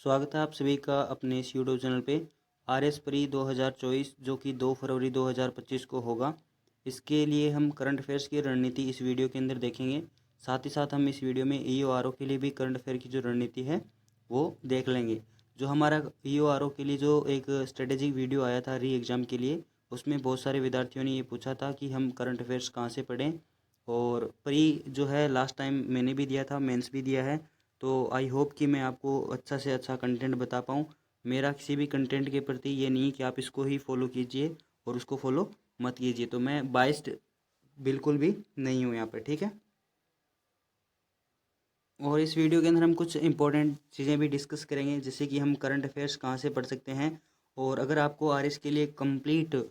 स्वागत है आप सभी का अपने इस यूट्यूब चैनल पे। आर एस प्री 2024 जो कि 2 फरवरी 2025 को होगा, इसके लिए हम करंट अफेयर्स की रणनीति इस वीडियो के अंदर देखेंगे। साथ ही साथ हम इस वीडियो में EORO के लिए भी करंट अफेयर की जो रणनीति है वो देख लेंगे। जो हमारा EORO के लिए जो एक स्ट्रेटेजिक वीडियो आया था री एग्ज़ाम के लिए, उसमें बहुत सारे विद्यार्थियों ने ये पूछा था कि हम करंट अफेयर्स कहाँ से पढ़ें। और प्री जो है लास्ट टाइम मैंने भी दिया था, मेंस भी दिया है, तो आई होप कि मैं आपको अच्छा से अच्छा कंटेंट बता पाऊँ। मेरा किसी भी कंटेंट के प्रति ये नहीं कि आप इसको ही फॉलो कीजिए और उसको फॉलो मत कीजिए, तो मैं बाइस्ड बिल्कुल भी नहीं हूँ यहाँ पर, ठीक है। और इस वीडियो के अंदर हम कुछ इंपॉर्टेंट चीज़ें भी डिस्कस करेंगे, जैसे कि हम करंट अफेयर्स कहाँ से पढ़ सकते हैं। और अगर आपको आरएस के लिए कंप्लीट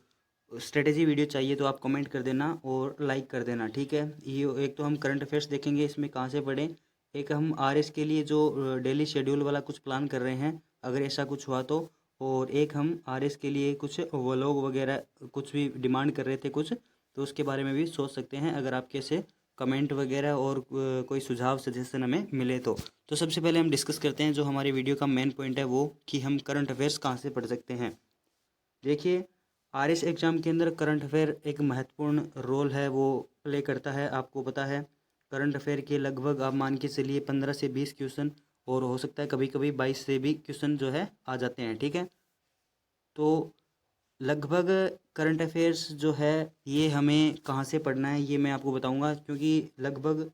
स्ट्रेटेजी वीडियो चाहिए तो आप कमेंट कर देना और लाइक कर देना, ठीक है। ये एक तो हम करंट अफेयर्स देखेंगे, इसमें कहाँ से पढ़ें। एक हम आरएस के लिए जो डेली शेड्यूल वाला कुछ प्लान कर रहे हैं, अगर ऐसा कुछ हुआ तो। और एक हम आरएस के लिए कुछ व्लॉग वगैरह कुछ भी डिमांड कर रहे थे कुछ, तो उसके बारे में भी सोच सकते हैं अगर आपके ऐसे कमेंट वगैरह और कोई सुझाव सजेशन हमें मिले तो सबसे पहले हम डिस्कस करते हैं जो हमारी वीडियो का मेन पॉइंट है वो, कि हम करंट अफेयर्स कहाँ से पढ़ सकते हैं। देखिए, आरएस एग्ज़ाम के अंदर करंट अफेयर एक महत्वपूर्ण रोल है वो प्ले करता है। आपको पता है करंट अफेयर के लगभग आप मान के चलिए 15 से 20 क्वेश्चन, और हो सकता है कभी कभी 22 से भी क्वेश्चन जो है आ जाते हैं, ठीक है। तो लगभग करंट अफेयर्स जो है ये हमें कहाँ से पढ़ना है ये मैं आपको बताऊंगा, क्योंकि लगभग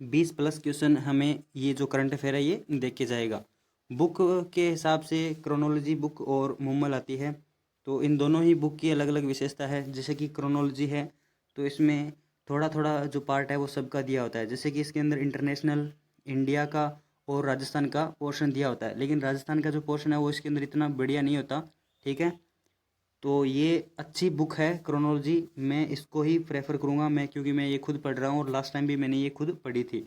20+ क्वेश्चन हमें ये जो करंट अफेयर है ये देख के जाएगा। बुक के हिसाब से क्रोनोलॉजी बुक और मुम्मल आती है, तो इन दोनों ही बुक की अलग अलग विशेषता है। जैसे कि क्रोनोलॉजी है तो इसमें थोड़ा थोड़ा जो पार्ट है वो सबका दिया होता है, जैसे कि इसके अंदर इंटरनेशनल, इंडिया का और राजस्थान का पोर्शन दिया होता है, लेकिन राजस्थान का जो पोर्शन है वो इसके अंदर इतना बढ़िया नहीं होता, ठीक है। तो ये अच्छी बुक है क्रोनोलॉजी, मैं इसको ही प्रेफर करूँगा मैं, क्योंकि मैं ये खुद पढ़ रहा हूँ और लास्ट टाइम भी मैंने ये खुद पढ़ी थी।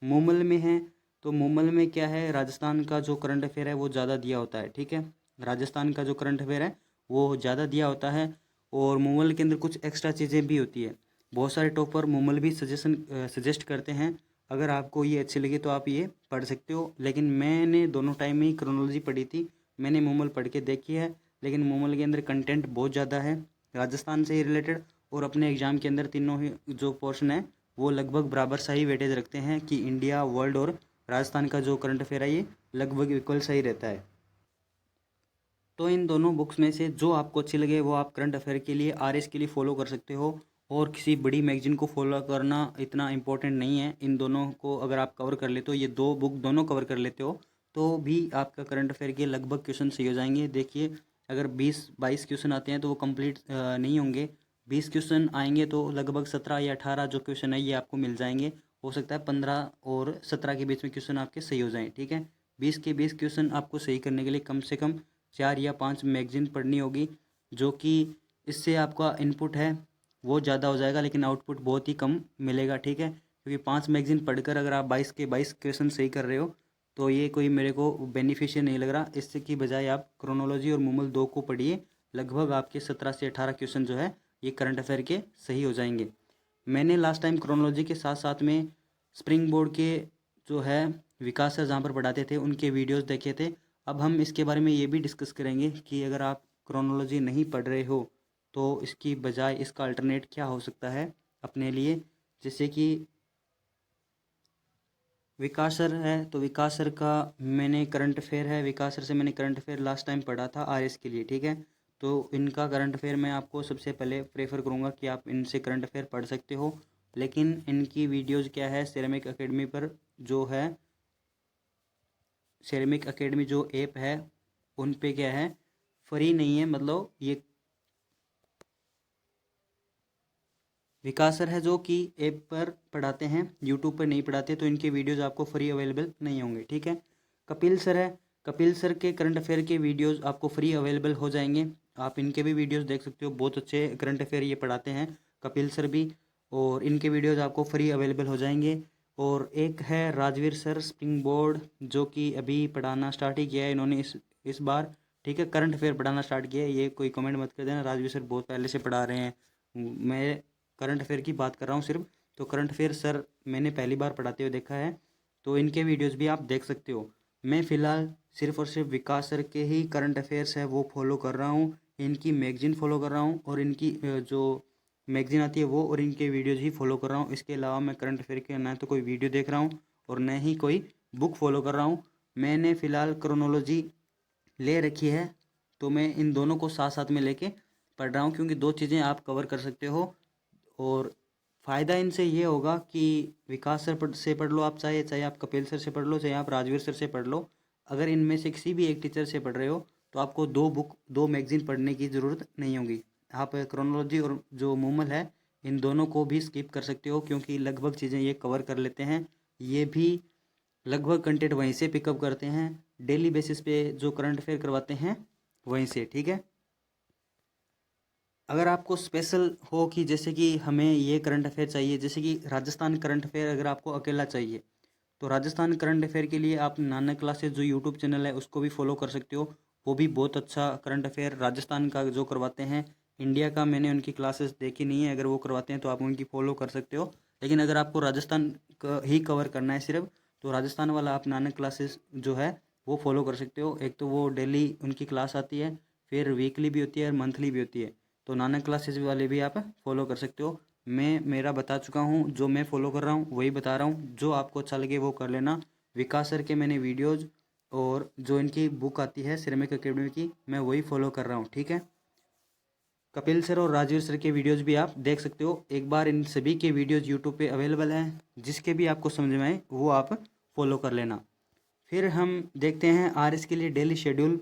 मूमल में है तो मूमल में क्या है, राजस्थान का जो करंट अफेयर है वो ज़्यादा दिया होता है, ठीक है। राजस्थान का जो करंट अफेयर है वो ज़्यादा दिया होता है, और मूमल के अंदर कुछ एक्स्ट्रा चीज़ें भी होती है। बहुत सारे टॉपर मूमल भी सजेस्ट करते हैं, अगर आपको ये अच्छी लगी तो आप ये पढ़ सकते हो। लेकिन मैंने दोनों टाइम में ही क्रोनोलॉजी पढ़ी थी, मैंने मूमल पढ़ के देखी है, लेकिन मूमल के अंदर कंटेंट बहुत ज़्यादा है राजस्थान से ही रिलेटेड, और अपने एग्ज़ाम के अंदर तीनों ही जो पोर्शन है वो लगभग बराबर सा ही वेटेज रखते हैं, कि इंडिया, वर्ल्ड और राजस्थान का जो करंट अफेयर है ये लगभग इक्वल सही रहता है। तो इन दोनों बुक्स में से जो आपको अच्छी लगे वो आप करंट अफेयर के लिए, आरएस के लिए फॉलो कर सकते हो। और किसी बड़ी मैगजीन को फॉलो करना इतना इम्पोर्टेंट नहीं है। इन दोनों को अगर आप कवर कर लेते हो, ये दो बुक दोनों कवर कर लेते हो, तो भी आपका करंट अफेयर के लगभग क्वेश्चन सही हो जाएंगे। देखिए, अगर 20-22 क्वेश्चन आते हैं तो वो कंप्लीट नहीं होंगे। 20 क्वेश्चन आएंगे तो लगभग 17 या 18 जो क्वेश्चन है ये आपको मिल जाएंगे। हो सकता है 15 और 17 के बीच में क्वेश्चन आपके सही हो जाएं, ठीक है। 20 के 20 क्वेश्चन आपको सही करने के लिए कम से कम 4 या 5 मैगजीन पढ़नी होगी, जो कि इससे आपका इनपुट है वो ज़्यादा हो जाएगा, लेकिन आउटपुट बहुत ही कम मिलेगा, ठीक है। क्योंकि 5 मैगजीन पढ़कर अगर आप 22 के 22 क्वेश्चन सही कर रहे हो तो ये कोई मेरे को बेनिफिशियल नहीं लग रहा। इससे की बजाय आप क्रोनोलॉजी और मूमल 2 को पढ़िए, लगभग आपके 17 से 18 क्वेश्चन जो है ये करंट अफेयर के सही हो जाएंगे। मैंने लास्ट टाइम क्रोनोलॉजी के साथ साथ में स्प्रिंग बोर्ड के जो है विकास सर जहाँ पर पढ़ाते थे उनके वीडियोस देखे थे। अब हम इसके बारे में ये भी डिस्कस करेंगे कि अगर आप क्रोनोलॉजी नहीं पढ़ रहे हो तो इसकी बजाय इसका अल्टरनेट क्या हो सकता है अपने लिए। जैसे कि विकास सर है तो विकास सर का मैंने करंट अफेयर है, विकास सर से मैंने करंट अफेयर लास्ट टाइम पढ़ा था आरएस के लिए, ठीक है। तो इनका करंट अफेयर मैं आपको सबसे पहले प्रेफर करूँगा कि आप इनसे करंट अफेयर पढ़ सकते हो। लेकिन इनकी वीडियोज़ क्या है, सेरेमिक एकेडमी पर जो है, सेरेमिक एकेडमी जो ऐप है उन पे क्या है, फ्री नहीं है, मतलब ये विकास सर है जो कि ऐप पर पढ़ाते हैं, यूट्यूब पर नहीं पढ़ाते, तो इनके वीडियोज़ आपको फ्री अवेलेबल नहीं होंगे, ठीक है। कपिल सर है, कपिल सर के करंट अफेयर के वीडियोज़ आपको फ्री अवेलेबल हो जाएंगे, आप इनके भी वीडियोज़ देख सकते हो, बहुत अच्छे करंट अफेयर ये पढ़ाते हैं कपिल सर भी, और इनके वीडियोज़ आपको फ्री अवेलेबल हो जाएंगे। और एक है राजवीर सर स्प्रिंग बोर्ड, जो कि अभी पढ़ाना स्टार्ट ही किया है इन्होंने इस बार, ठीक है, करंट अफेयर पढ़ाना स्टार्ट किया है। ये कोई कमेंट मत कर देना, राजवीर सर बहुत पहले से पढ़ा रहे हैं, मैं करंट अफेयर की बात कर रहा हूँ सिर्फ। तो करंट अफेयर सर मैंने पहली बार पढ़ाते हुए देखा है, तो इनके वीडियोस भी आप देख सकते हो। मैं फ़िलहाल सिर्फ़ और सिर्फ विकास सर के ही करंट अफेयर्स है वो फॉलो कर रहा हूँ, इनकी मैगज़ीन फॉलो कर रहा हूँ और इनकी जो मैगज़ीन आती है वो और इनके वीडियोज़ ही फॉलो कर रहा हूँ। इसके अलावा मैं करंट अफेयर के ना तो कोई वीडियो देख रहा हूँ और न ही कोई बुक फॉलो कर रहा हूँ। मैंने फ़िलहाल क्रोनोलॉजी ले रखी है, तो मैं इन दोनों को साथ साथ में लेके पढ़ रहा हूँ, क्योंकि दो चीज़ें आप कवर कर सकते हो। और फ़ायदा इनसे ये होगा कि विकास सर से पढ़ लो आप, चाहे चाहे आप कपिल सर से पढ़ लो, चाहे आप राजवीर सर से पढ़ लो। अगर इनमें से किसी भी एक टीचर से पढ़ रहे हो तो आपको दो मैगज़ीन पढ़ने की ज़रूरत नहीं होगी। आप क्रोनोलॉजी और जो मूमल है इन दोनों को भी स्किप कर सकते हो, क्योंकि लगभग चीज़ें ये कवर कर लेते हैं। ये भी लगभग कंटेंट वहीं से पिकअप करते हैं, डेली बेसिस पे जो करंट अफेयर करवाते हैं वहीं से, ठीक है। अगर आपको स्पेशल हो कि जैसे कि हमें ये करंट अफेयर चाहिए, जैसे कि राजस्थान करंट अफेयर अगर आपको अकेला चाहिए तो राजस्थान करंट अफेयर के लिए आप नानक क्लासेस जो यूट्यूब चैनल है उसको भी फॉलो कर सकते हो। वो भी बहुत अच्छा करंट अफेयर राजस्थान का जो करवाते हैं। इंडिया का मैंने उनकी क्लासेस देखी नहीं है, अगर वो करवाते हैं तो आप उनकी फॉलो कर सकते हो। लेकिन अगर आपको राजस्थान का ही कवर करना है सिर्फ, तो राजस्थान वाला आप नानक क्लासेस जो है वो फॉलो कर सकते हो। एक तो वो डेली उनकी क्लास आती है, फिर वीकली भी होती है और मंथली भी होती है, तो नानक क्लासेस वाले भी आप फॉलो कर सकते हो। मैं मेरा बता चुका हूँ, जो मैं फॉलो कर रहा हूँ वही बता रहा हूँ, जो आपको अच्छा लगे वो कर लेना। विकास सर के मैंने वीडियोज़ और जो इनकी बुक आती है सिरेमिक एकेडमी की, मैं वही फॉलो कर रहा हूँ, ठीक है। कपिल सर और राजवीर सर के वीडियोज़ भी आप देख सकते हो। एक बार इन सभी के वीडियोज़ यूट्यूब पे अवेलेबल हैं, जिसके भी आपको समझ में आए वो आप फॉलो कर लेना। फिर हम देखते हैं आरएस के लिए डेली शेड्यूल।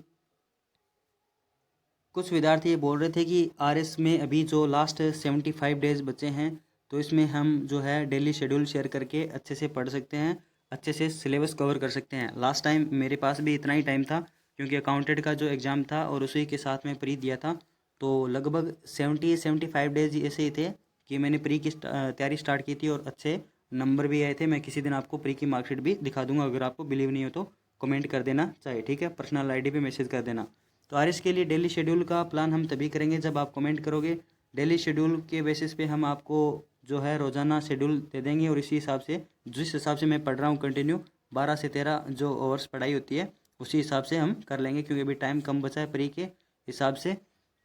कुछ विद्यार्थी ये बोल रहे थे कि आरएस में अभी जो लास्ट 75 डेज़ बचे हैं, तो इसमें हम जो है डेली शेड्यूल शेयर करके अच्छे से पढ़ सकते हैं, अच्छे से सिलेबस कवर कर सकते हैं। लास्ट टाइम मेरे पास भी इतना ही टाइम था, क्योंकि अकाउंटेंट का जो एग्ज़ाम था और उसी के साथ में प्री दिया था, तो लगभग 75 डेज़ ऐसे ही थे कि मैंने प्री की तैयारी स्टार्ट की थी और अच्छे नंबर भी आए थे। मैं किसी दिन आपको प्री की मार्कशीट भी दिखा दूंगा, अगर आपको बिलीव नहीं हो तो कमेंट कर देना चाहे, ठीक है, पर्सनल आईडी पे मैसेज कर देना। तो आरएस के लिए डेली शेड्यूल का प्लान हम तभी करेंगे जब आप कमेंट करोगे। डेली शेड्यूल के बेसिस पे हम आपको जो है रोज़ाना शेड्यूल दे देंगे, और इसी हिसाब से जिस हिसाब से मैं पढ़ रहा हूँ कंटिन्यू 12 से 13 जो आवर्स पढ़ाई होती है उसी हिसाब से हम कर लेंगे, क्योंकि अभी टाइम कम बचा है प्री के हिसाब से।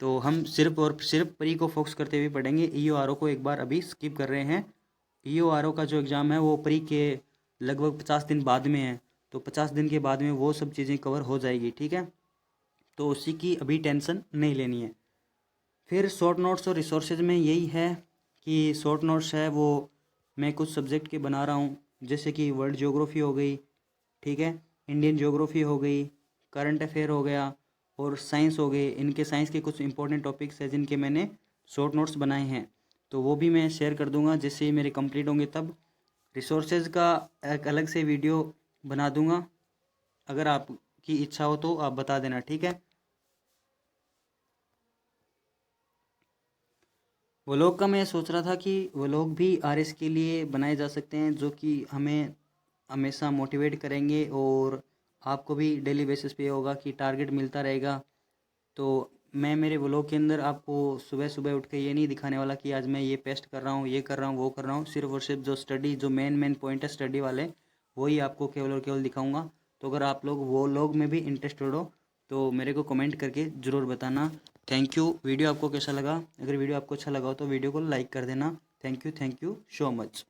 तो हम सिर्फ और सिर्फ प्री को फोकस करते हुए पढ़ेंगे। ईओआरओ को एक बार अभी स्किप कर रहे हैं। ईओआरओ का जो एग्ज़ाम है वो प्री के लगभग 50 दिन बाद में है, तो 50 दिन के बाद में वो सब चीज़ें कवर हो जाएगी, ठीक है। तो उसी की अभी टेंशन नहीं लेनी है। फिर शॉर्ट नोट्स और रिसोर्सेज में यही है कि शॉर्ट नोट्स है वो मैं कुछ सब्जेक्ट के बना रहा हूँ, जैसे कि वर्ल्ड ज्योग्राफी हो गई, ठीक है, इंडियन ज्योग्राफी हो गई, करंट अफेयर हो गया और साइंस हो गए। इनके साइंस के कुछ इंपॉर्टेंट टॉपिक्स हैं जिनके मैंने शॉर्ट नोट्स बनाए हैं, तो वो भी मैं शेयर कर दूंगा जैसे ही मेरे कंप्लीट होंगे तब। रिसोर्सेज का एक अलग से वीडियो बना दूंगा, अगर आपकी इच्छा हो तो आप बता देना, ठीक है। व्लॉग का मैं सोच रहा था कि व्लॉग भी आरएस के लिए बनाए जा सकते हैं, जो कि हमें हमेशा मोटिवेट करेंगे और आपको भी डेली बेसिस पे होगा कि टारगेट मिलता रहेगा। तो मैं मेरे व्लॉग के अंदर आपको सुबह सुबह उठ के ये नहीं दिखाने वाला कि आज मैं ये पेस्ट कर रहा हूँ, ये कर रहा हूँ, वो कर रहा हूँ। सिर्फ और सिर्फ जो स्टडी, जो मेन पॉइंट है स्टडी वाले, वही आपको केवल और केवल दिखाऊंगा। तो अगर आप लोग वो लोग में भी इंटरेस्टेड हो तो मेरे को कमेंट करके ज़रूर बताना। Thank you. वीडियो आपको कैसा लगा? अगर वीडियो आपको अच्छा लगा हो तो वीडियो को लाइक कर देना। Thank you so much.